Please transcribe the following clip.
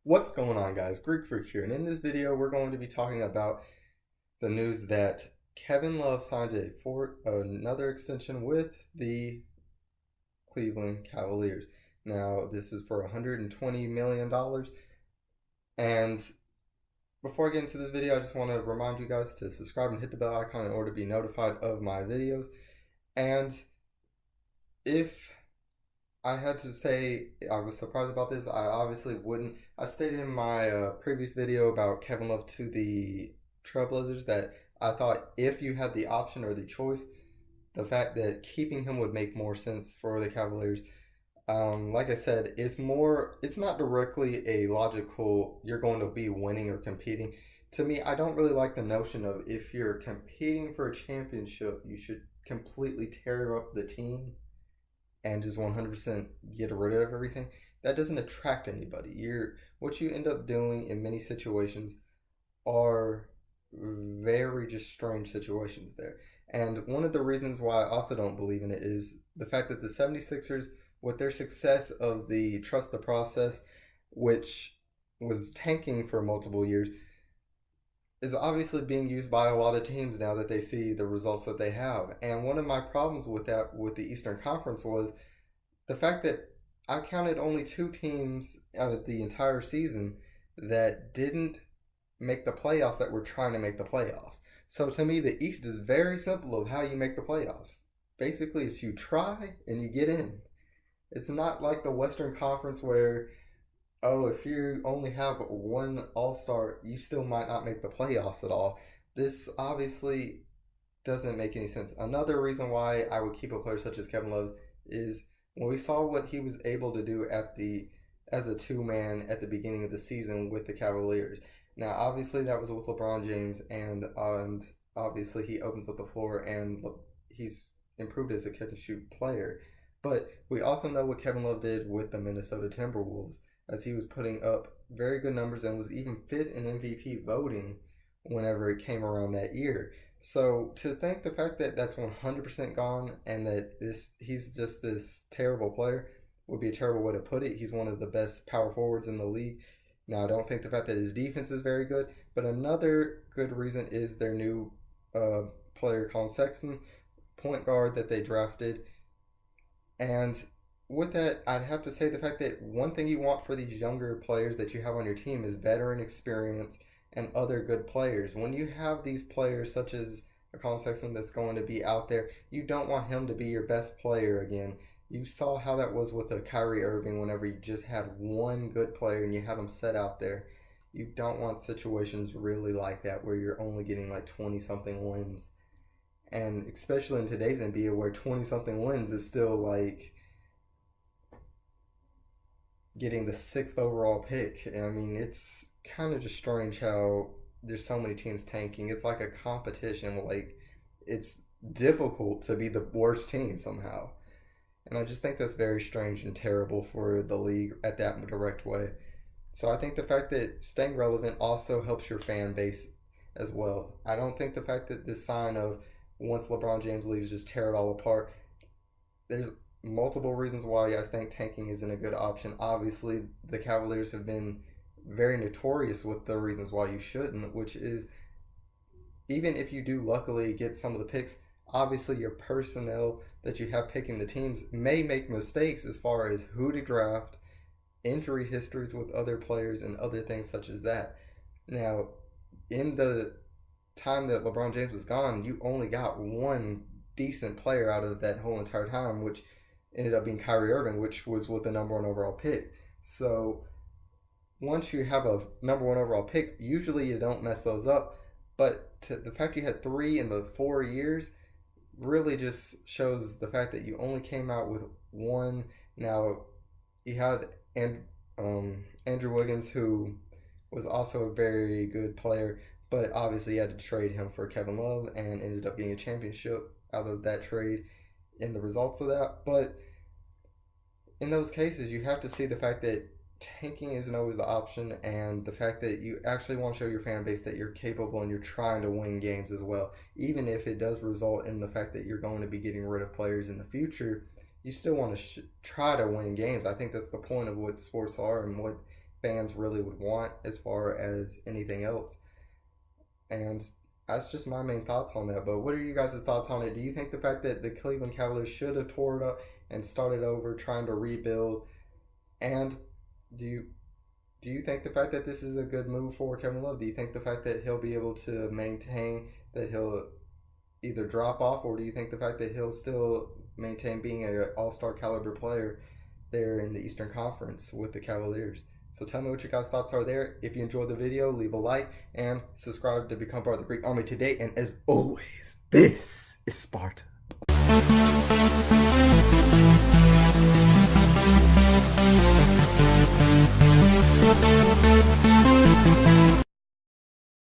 What's going on, guys? Greek Freak here, and in this video we're going to be talking about the news that Kevin Love signed for another extension with the Cleveland Cavaliers. Now, this is for $120 million, and before I get into this video, I just want to remind you guys to subscribe and hit the bell icon in order to be notified of my videos. And if I had to say I was surprised about this, I obviously wouldn't. I stated in my previous video about Kevin Love to the Trailblazers that I thought if you had the option or the choice, the fact that keeping him would make more sense for the Cavaliers. Like I said, it's not directly a logical, you're going to be winning or competing. To me, I don't really like the notion of if you're competing for a championship, you should completely tear up the team and just 100% get rid of everything. That doesn't attract anybody. What you end up doing in many situations are very just strange situations there. And one of the reasons why I also don't believe in it is the fact that the 76ers, with their success of the trust the process, which was tanking for multiple years, is obviously being used by a lot of teams now that they see the results that they have. And one of my problems with that, with the Eastern Conference, was the fact that I counted only 2 teams out of the entire season that didn't make the playoffs that were trying to make the playoffs. So to me, the East is very simple of how you make the playoffs. Basically, it's you try and you get in. It's not like the Western Conference where, oh, if you only have one All-Star, you still might not make the playoffs at all. This obviously doesn't make any sense. Another reason why I would keep a player such as Kevin Love is when we saw what he was able to do as a two-man at the beginning of the season with the Cavaliers. Now, obviously, that was with LeBron James, and obviously he opens up the floor, and he's improved as a catch-and-shoot player. But we also know what Kevin Love did with the Minnesota Timberwolves, as he was putting up very good numbers and was even fifth in MVP voting whenever it came around that year. So to think the fact that that's 100% gone and that he's just this terrible player would be a terrible way to put it. He's one of the best power forwards in the league. Now, I don't think the fact that his defense is very good, but another good reason is their new player, Colin Sexton, point guard that they drafted. And with that, I'd have to say the fact that one thing you want for these younger players that you have on your team is veteran experience and other good players. When you have these players such as a Colin Sexton that's going to be out there, you don't want him to be your best player again. You saw how that was with a Kyrie Irving whenever you just had one good player and you had him set out there. You don't want situations really like that where you're only getting like 20-something wins. And especially in today's NBA where 20-something wins is still like getting the 6th overall pick. And I mean, it's kind of just strange how there's so many teams tanking. It's like a competition. Like, it's difficult to be the worst team somehow. And I just think that's very strange and terrible for the league at that direct way. So I think the fact that staying relevant also helps your fan base as well. I don't think the fact that this sign of once LeBron James leaves just tear it all apart. There's multiple reasons why I think tanking isn't a good option. Obviously, the Cavaliers have been very notorious with the reasons why you shouldn't, which is even if you do luckily get some of the picks, obviously your personnel that you have picking the teams may make mistakes as far as who to draft, injury histories with other players, and other things such as that. Now, in the time that LeBron James was gone, you only got one decent player out of that whole entire time, which ended up being Kyrie Irving, which was with the number 1 overall pick. So once you have a number 1 overall pick, usually you don't mess those up. But the fact you had 3 in the 4 years really just shows the fact that you only came out with 1. Now, you had Andrew Wiggins, who was also a very good player, but obviously you had to trade him for Kevin Love and ended up getting a championship out of that trade in the results of that. But in those cases, you have to see the fact that tanking isn't always the option, and the fact that you actually want to show your fan base that you're capable and you're trying to win games as well. Even if it does result in the fact that you're going to be getting rid of players in the future, you still want to try to win games. I think that's the point of what sports are and what fans really would want as far as anything else. And that's just my main thoughts on that. But what are you guys' thoughts on it? Do you think the fact that the Cleveland Cavaliers should have tore it up and started over, trying to rebuild? And do you think the fact that this is a good move for Kevin Love? Do you think the fact that he'll be able to maintain, that he'll either drop off, or do you think the fact that he'll still maintain being an all-star caliber player there in the Eastern Conference with the Cavaliers? So tell me what your guys' thoughts are there. If you enjoyed the video, leave a like and subscribe to become part of the Greek Army today. And as always, this is Sparta.